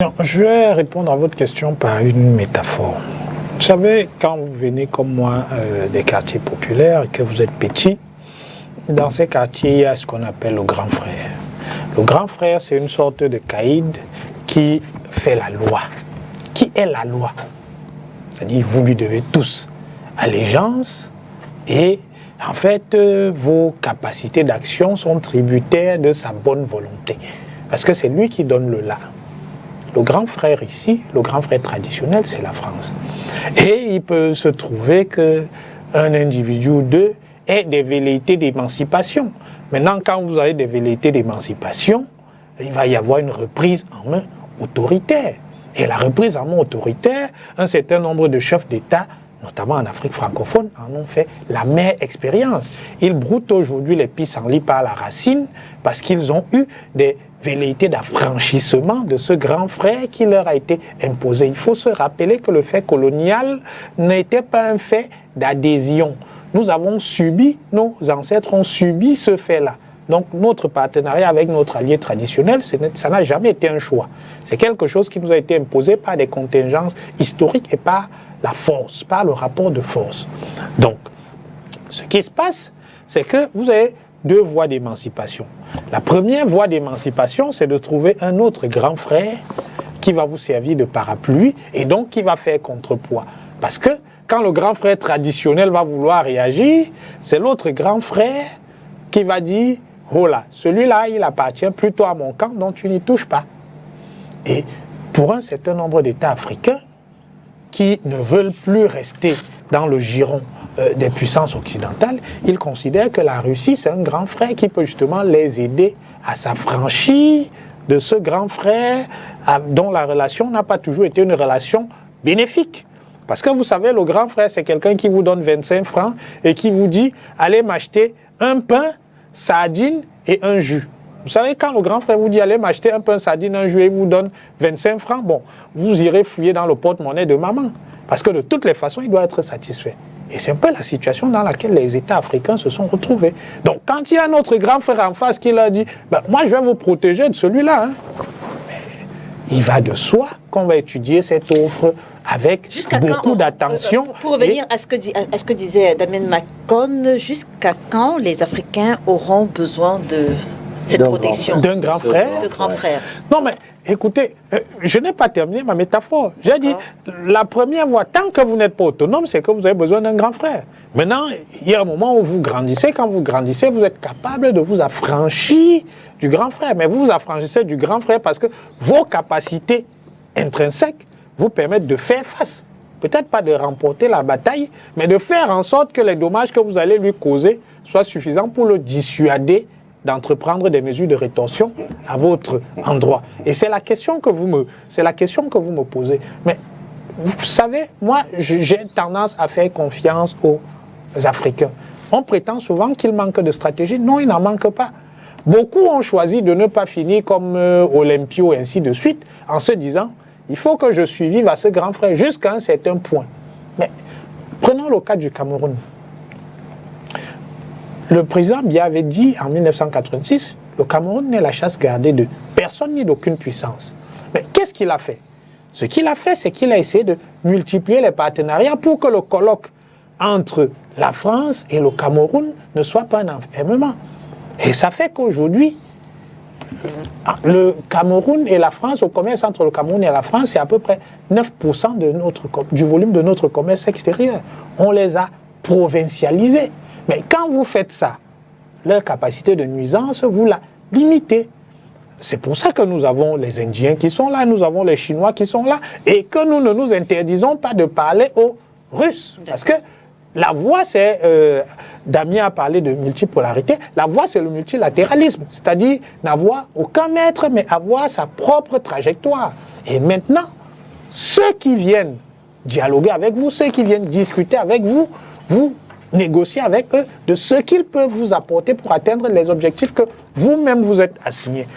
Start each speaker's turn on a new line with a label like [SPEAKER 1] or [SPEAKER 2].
[SPEAKER 1] Je vais répondre à votre question par une métaphore. Vous savez, quand vous venez comme moi des quartiers populaires et que vous êtes petit, dans ces quartiers, il y a ce qu'on appelle le grand frère. Le grand frère, c'est une sorte de caïd qui fait la loi. Qui est la loi? C'est-à-dire, vous lui devez tous allégeance et en fait, vos capacités d'action sont tributaires de sa bonne volonté. Parce que c'est lui qui donne le là. Le grand frère ici, le grand frère traditionnel, c'est la France. Et il peut se trouver qu'un individu ou deux ait des velléités d'émancipation. Maintenant, quand vous avez des velléités d'émancipation, il va y avoir une reprise en main autoritaire. Et la reprise en main autoritaire, un certain nombre de chefs d'État, notamment en Afrique francophone, en ont fait la mère expérience. Ils broutent aujourd'hui les pissenlits par la racine parce qu'ils ont eu des velléité d'affranchissement de ce grand frère qui leur a été imposé. Il faut se rappeler que le fait colonial n'était pas un fait d'adhésion. Nous avons subi, nos ancêtres ont subi ce fait-là. Donc notre partenariat avec notre allié traditionnel, ça n'a jamais été un choix. C'est quelque chose qui nous a été imposé par des contingences historiques et par la force, par le rapport de force. Donc, ce qui se passe, c'est que vous avez deux voies d'émancipation. La première voie d'émancipation, c'est de trouver un autre grand frère qui va vous servir de parapluie et donc qui va faire contrepoids. Parce que quand le grand frère traditionnel va vouloir réagir, c'est l'autre grand frère qui va dire « Oh là, celui-là, il appartient plutôt à mon camp, donc tu n'y touches pas. » Et pour un certain nombre d'États africains qui ne veulent plus rester dans le giron des puissances occidentales, ils considèrent que la Russie, c'est un grand frère qui peut justement les aider à s'affranchir de ce grand frère dont la relation n'a pas toujours été une relation bénéfique. Parce que vous savez, le grand frère, c'est quelqu'un qui vous donne 25 francs et qui vous dit « Allez m'acheter un pain, sardine et un jus ». Vous savez, quand le grand frère vous dit « Allez m'acheter un pain, sardine, un jus » et vous donne 25 francs, bon, vous irez fouiller dans le porte-monnaie de maman. Parce que de toutes les façons, il doit être satisfait. Et c'est un peu la situation dans laquelle les États africains se sont retrouvés. Donc, quand il y a notre grand frère en face qui leur dit ben, « Moi, je vais vous protéger de celui-là. Hein. » Il va de soi qu'on va étudier cette offre avec beaucoup d'attention.
[SPEAKER 2] Pour revenir à ce que disait Damien Macon, jusqu'à quand les Africains auront besoin de cette protection
[SPEAKER 1] d'un grand frère?
[SPEAKER 2] Ce grand frère.
[SPEAKER 1] Non, mais écoutez, je n'ai pas terminé ma métaphore. J'ai dit, la première voie, tant que vous n'êtes pas autonome, c'est que vous avez besoin d'un grand frère. Maintenant, il y a un moment où vous grandissez. Quand vous grandissez, vous êtes capable de vous affranchir du grand frère. Mais vous vous affranchissez du grand frère parce que vos capacités intrinsèques vous permettent de faire face. Peut-être pas de remporter la bataille, mais de faire en sorte que les dommages que vous allez lui causer soient suffisants pour le dissuader d'entreprendre des mesures de rétorsion à votre endroit. Et c'est la question que vous me posez. Mais vous savez, moi, j'ai tendance à faire confiance aux Africains. On prétend souvent qu'il manque de stratégie. Non, il n'en manque pas. Beaucoup ont choisi de ne pas finir comme Olympio et ainsi de suite, en se disant, il faut que je survive à ce grand frère jusqu'à un certain point. Mais prenons le cas du Cameroun. Le président Biya avait dit en 1986, le Cameroun n'est la chasse gardée de personne ni d'aucune puissance. Mais qu'est-ce qu'il a fait? Ce qu'il a fait, c'est qu'il a essayé de multiplier les partenariats pour que le colloque entre la France et le Cameroun ne soit pas un enfermement. Et ça fait qu'aujourd'hui, le Cameroun et la France, au commerce entre le Cameroun et la France, c'est à peu près 9% du volume de notre commerce extérieur. On les a provincialisés. Mais quand vous faites ça, leur capacité de nuisance, vous la limitez. C'est pour ça que nous avons les Indiens qui sont là, nous avons les Chinois qui sont là, et que nous ne nous interdisons pas de parler aux Russes. Parce que la voie, c'est, Damien a parlé de multipolarité, la voie, c'est le multilatéralisme, c'est-à-dire n'avoir aucun maître, mais avoir sa propre trajectoire. Et maintenant, ceux qui viennent dialoguer avec vous, ceux qui viennent discuter avec vous, vous négocier avec eux de ce qu'ils peuvent vous apporter pour atteindre les objectifs que vous-même vous êtes assignés.